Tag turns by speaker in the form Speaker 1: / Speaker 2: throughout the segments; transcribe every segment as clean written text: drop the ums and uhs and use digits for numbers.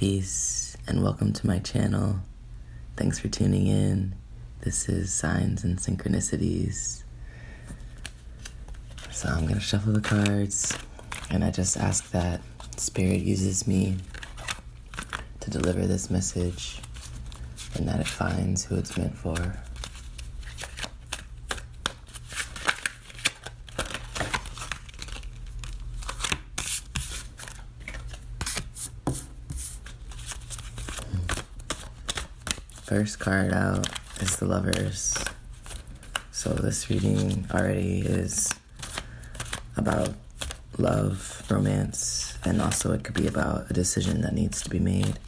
Speaker 1: Peace and welcome to my channel. Thanks for tuning in. This is Signs and Synchronicities. So I'm going to shuffle the cards, and I just ask that Spirit uses me to deliver this message and that it finds who it's meant for. First card out is the Lovers. So this reading already is about love, romance, and also it could be about a decision that needs to be made.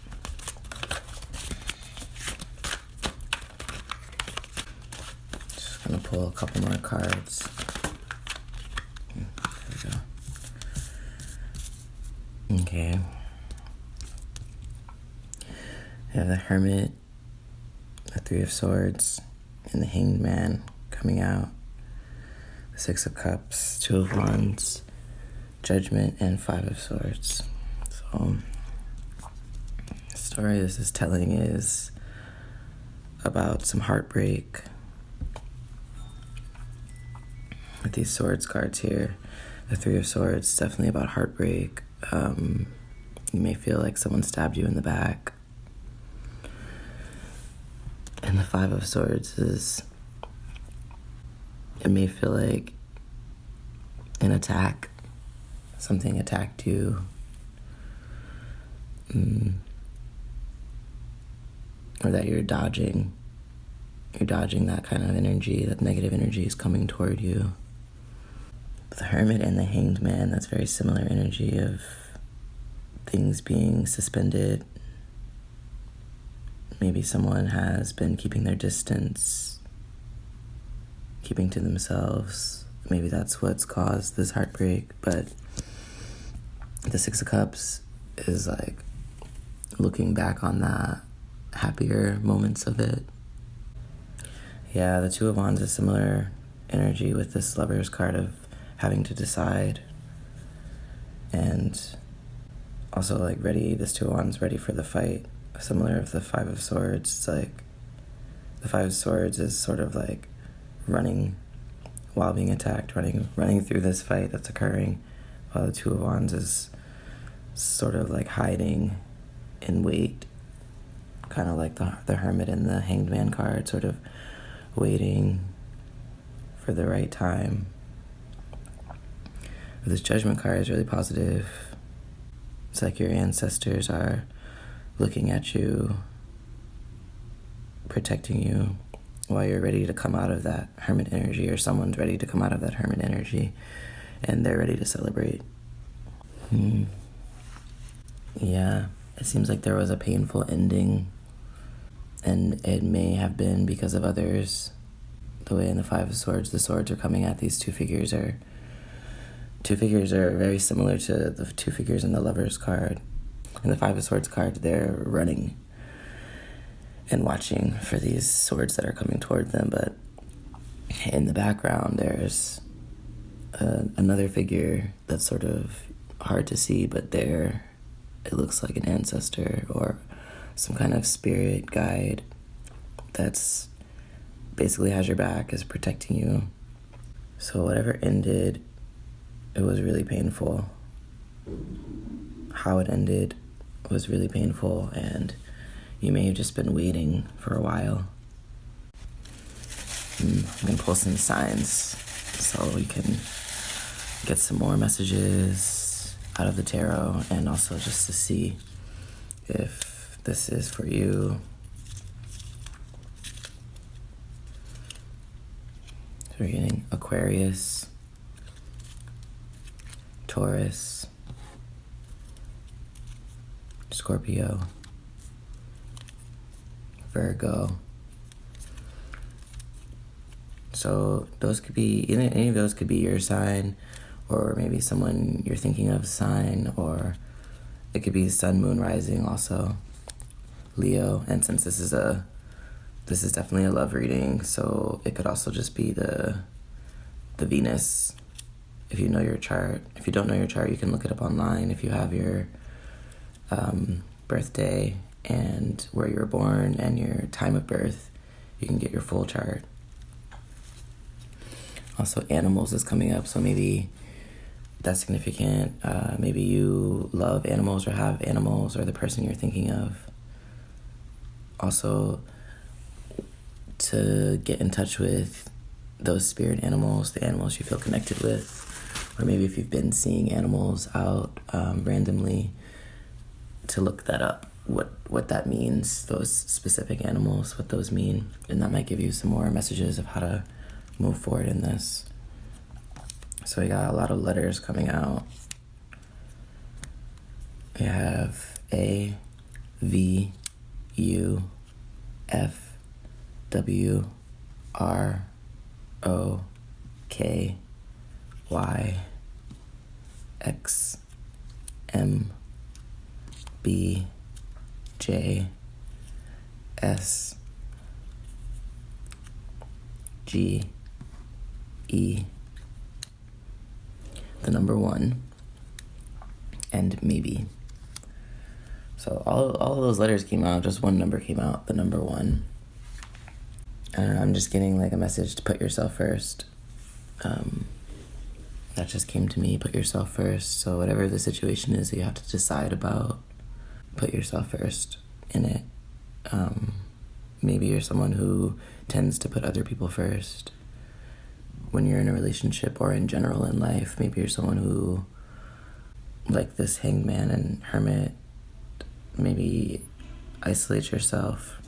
Speaker 1: Just gonna pull a couple more cards. There we go. Okay. We have the Hermit, the Three of Swords, and the Hanged Man coming out. The Six of Cups, Two of Wands, Judgment, and Five of Swords. So, the story this is telling is about some heartbreak. With these Swords cards here, the Three of Swords, definitely about heartbreak. You may feel like someone stabbed you in the back. And the Five of Swords is, it may feel like an attack. Something attacked you. Or that you're dodging. You're dodging that kind of energy, that negative energy is coming toward you. But the Hermit and the Hanged Man, that's very similar energy of things being suspended. Maybe someone has been keeping their distance, keeping to themselves. Maybe that's what's caused this heartbreak. But the Six of Cups is like looking back on that, happier moments of it. Yeah, the Two of Wands is similar energy with this Lover's card of having to decide. And also like ready, this Two of Wands ready for the fight. Similar of the Five of Swords, it's like the Five of Swords is sort of like running while being attacked, running through this fight that's occurring, while the Two of Wands is sort of like hiding in wait, kind of like the Hermit and the Hanged Man card, sort of waiting for the right time. This Judgment card is really positive. It's like your ancestors are looking at you, protecting you while you're ready to come out of that Hermit energy, or someone's ready to come out of that Hermit energy and they're ready to celebrate. Yeah, it seems like there was a painful ending, and it may have been because of others. The way in the Five of Swords, the swords are coming at these two figures are very similar to the two figures in the Lover's card. In the Five of Swords card, they're running and watching for these swords that are coming toward them, but in the background there's another figure that's sort of hard to see, but there it looks like an ancestor or some kind of spirit guide that's basically has your back, is protecting you. So whatever ended, it was really painful. How it ended was really painful, and you may have just been waiting for a while. I'm gonna pull some signs so we can get some more messages out of the tarot, and also just to see if this is for you. So we're getting Aquarius, Taurus, Scorpio, Virgo. So those could be, any of those could be your sign, or maybe someone you're thinking of sign, or it could be Sun, Moon, Rising also, Leo. And since this is definitely a love reading, so it could also just be the Venus, if you know your chart. If you don't know your chart, you can look it up online. If you have your birthday and where you were born and your time of birth, you can get your full chart. Also, animals is coming up, so maybe that's significant. Maybe you love animals or have animals, or the person you're thinking of. Also, to get in touch with those spirit animals, the animals you feel connected with, or maybe if you've been seeing animals out randomly, to look that up, what that means, those specific animals, what those mean, and that might give you some more messages of how to move forward in this. So we got a lot of letters coming out. We have A, V, U, F, W, R, O, K, Y, X, M, B, J, S, G, E, the number 1, and maybe. So all of those letters came out, just one number came out, the number 1. I'm just getting like a message to put yourself first. That just came to me, put yourself first. So whatever the situation is that you have to decide about, put yourself first in it. Maybe you're someone who tends to put other people first when you're in a relationship or in general in life. Maybe you're someone who, like this Hanged Man and Hermit, maybe isolates yourself.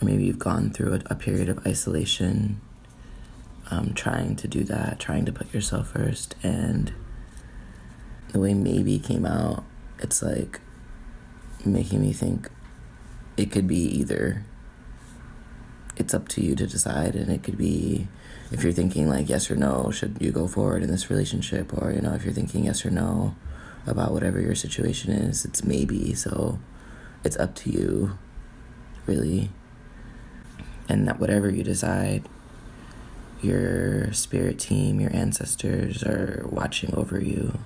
Speaker 1: Or maybe you've gone through a period of isolation, trying to do that, trying to put yourself first. And the way maybe came out, it's like making me think it could be either. It's up to you to decide, and it could be, if you're thinking like yes or no, should you go forward in this relationship, or if you're thinking yes or no about whatever your situation is, it's maybe. So it's up to you, really. And that whatever you decide, your spirit team, your ancestors are watching over you.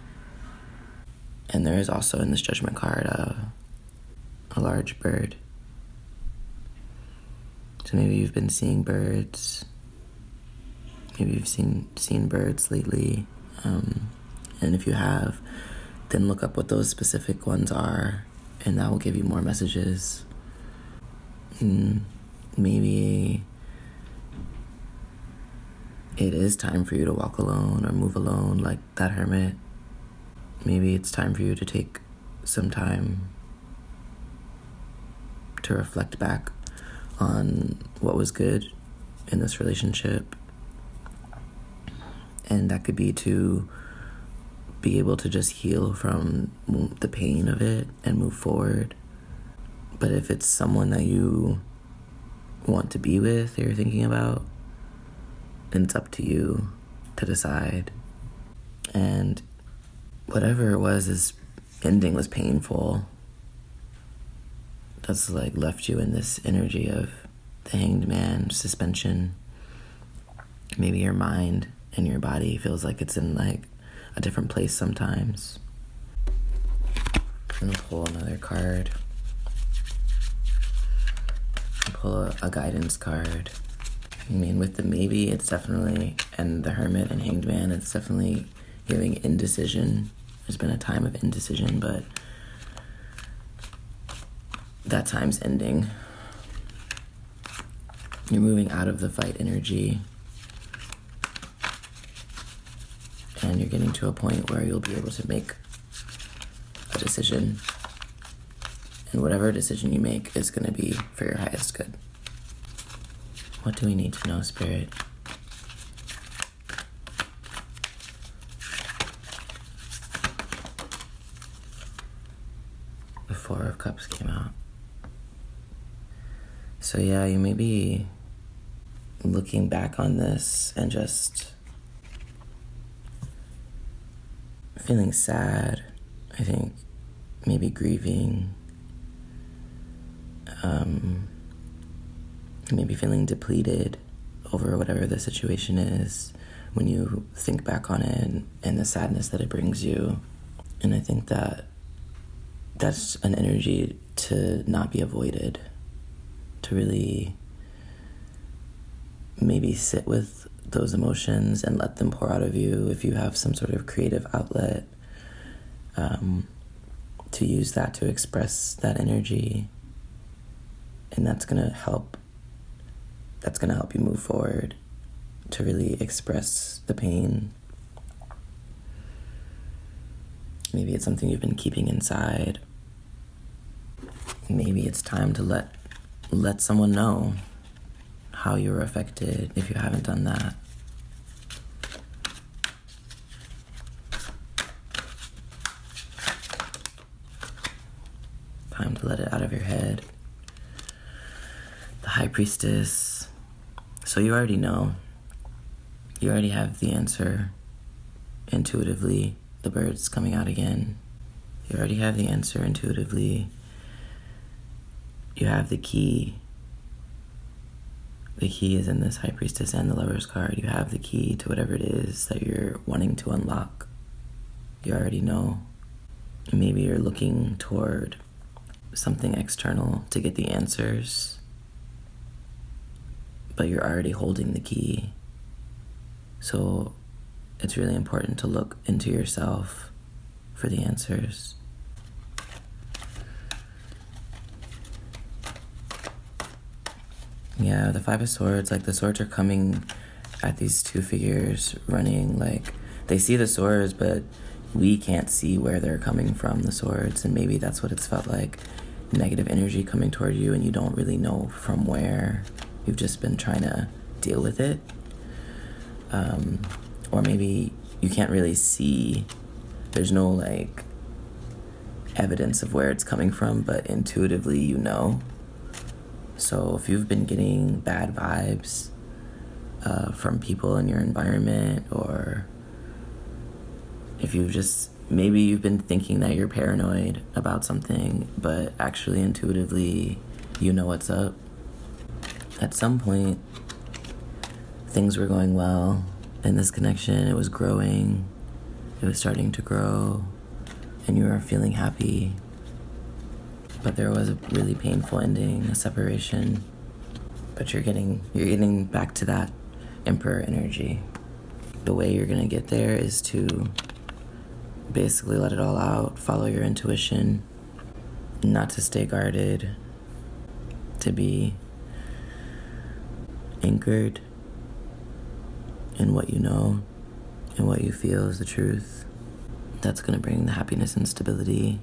Speaker 1: And there is also in this Judgment card a large bird. So maybe you've been seeing birds. Maybe you've seen birds lately. And if you have, then look up what those specific ones are, and that will give you more messages. Maybe it is time for you to walk alone or move alone like that hermit. Maybe it's time for you to take some time to reflect back on what was good in this relationship. And that could be to be able to just heal from the pain of it and move forward. But if it's someone that you want to be with, that you're thinking about, then it's up to you to decide. And whatever it was, this ending was painful. That's like left you in this energy of the Hanged Man, suspension. Maybe your mind and your body feels like it's in like a different place sometimes. I'm gonna pull another card. Pull a guidance card. I mean, with the maybe, it's definitely, and the Hermit and Hanged Man, it's definitely giving indecision. There's been a time of indecision, but that time's ending. You're moving out of the fight energy, and you're getting to a point where you'll be able to make a decision. And whatever decision you make is going to be for your highest good. What do we need to know, Spirit? The Four of Cups came out. So yeah, you may be looking back on this and just feeling sad, I think, maybe grieving, maybe feeling depleted over whatever the situation is when you think back on it, and the sadness that it brings you. And I think that that's an energy to not be avoided, to really maybe sit with those emotions and let them pour out of you. If you have some sort of creative outlet, to use that to express that energy, and that's gonna help you move forward, to really express the pain. Maybe it's something you've been keeping inside. Maybe it's time to let someone know how you were affected if you haven't done that. Time to let it out of your head. The High Priestess. So you already know. You already have the answer intuitively. The bird's coming out again. You already have the answer intuitively. You have the key. The key is in this High Priestess and the Lover's card. You have the key to whatever it is that you're wanting to unlock. You already know. Maybe you're looking toward something external to get the answers, but you're already holding the key. So it's really important to look into yourself for the answers. Yeah, the Five of Swords, like the swords are coming at these two figures running, like they see the swords, but we can't see where they're coming from, the swords, and maybe that's what it's felt like. Negative energy coming toward you and you don't really know from where. You've just been trying to deal with it. Or maybe you can't really see, there's no like evidence of where it's coming from, but intuitively you know. So if you've been getting bad vibes from people in your environment, or if maybe you've been thinking that you're paranoid about something, but actually intuitively you know what's up. At some point, things were going well in this connection. It was growing. It was starting to grow, and you were feeling happy. But there was a really painful ending, a separation. But you're getting back to that Emperor energy. The way you're gonna get there is to basically let it all out, follow your intuition, not to stay guarded, to be anchored in what you know and what you feel is the truth. That's gonna bring the happiness and stability.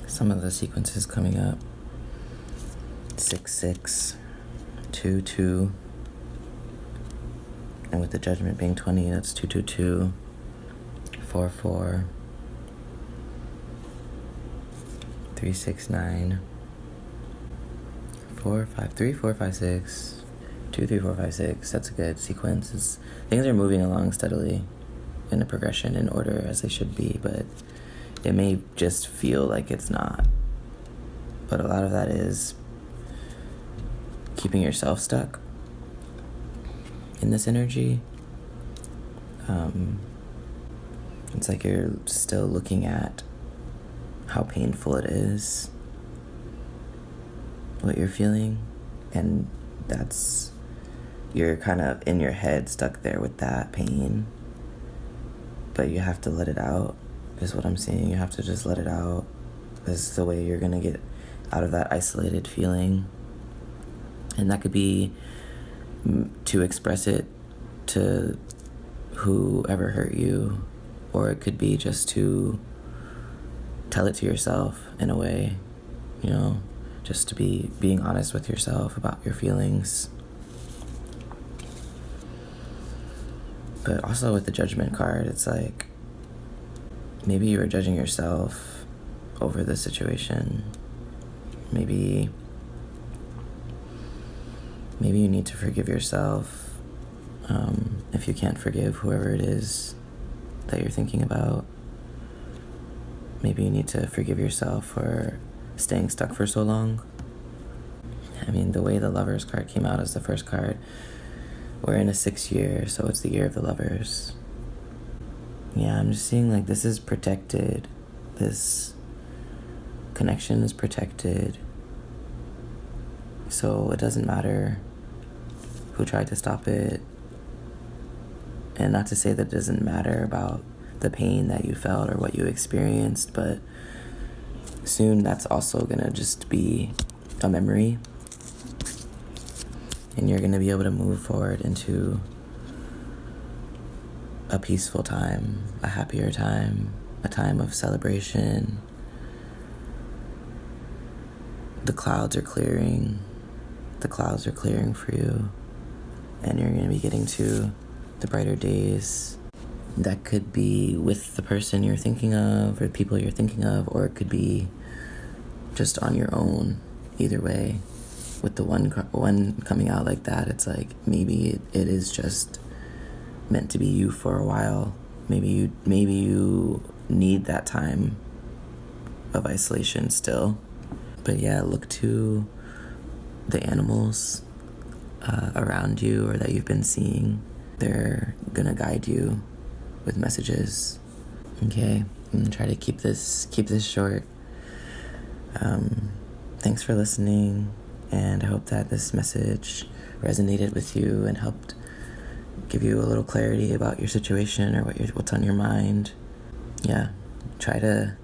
Speaker 1: Some of the sequences coming up: 6-6, 2-2, and with the Judgment being 20, that's 2-2-2, 4-4, 3-6-9, 4-5-3, 4-5-6, 2-3-4-5-6. That's a good sequence. Things are moving along steadily in a progression, in order as they should be, but it may just feel like it's not. But a lot of that is keeping yourself stuck in this energy. It's like you're still looking at how painful it is, what you're feeling, and you're kind of in your head stuck there with that pain, but you have to let it out, is what I'm saying. You have to just let it out. This is the way you're gonna get out of that isolated feeling. And that could be to express it to whoever hurt you, or it could be just to tell it to yourself in a way, just to being honest with yourself about your feelings. But also with the Judgment card, it's like maybe you were judging yourself over the situation. Maybe you need to forgive yourself if you can't forgive whoever it is that you're thinking about. Maybe you need to forgive yourself for staying stuck for so long. I mean, the way the Lovers card came out as the first card, we're in a 6th year, so it's the year of the Lovers. Yeah, I'm just seeing like this is protected. This connection is protected. So it doesn't matter who tried to stop it. And not to say that it doesn't matter about the pain that you felt or what you experienced, but soon that's also gonna just be a memory. And you're gonna be able to move forward into a peaceful time, a happier time, a time of celebration. The clouds are clearing. The clouds are clearing for you. And you're gonna be getting to the brighter days. That could be with the person you're thinking of or people you're thinking of, or it could be just on your own. Either way, with the one coming out like that, it's like maybe it is just meant to be you for a while. Maybe you need that time of isolation still. But yeah, look to the animals around you or that you've been seeing. They're gonna guide you with messages. Okay, I'm gonna try to keep this short. Thanks for listening, and I hope that this message resonated with you and helped give you a little clarity about your situation or what's on your mind. Yeah, try to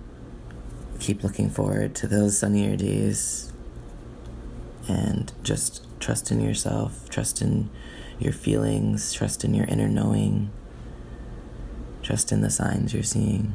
Speaker 1: keep looking forward to those sunnier days, and just trust in yourself, trust in your feelings, trust in your inner knowing, trust in the signs you're seeing.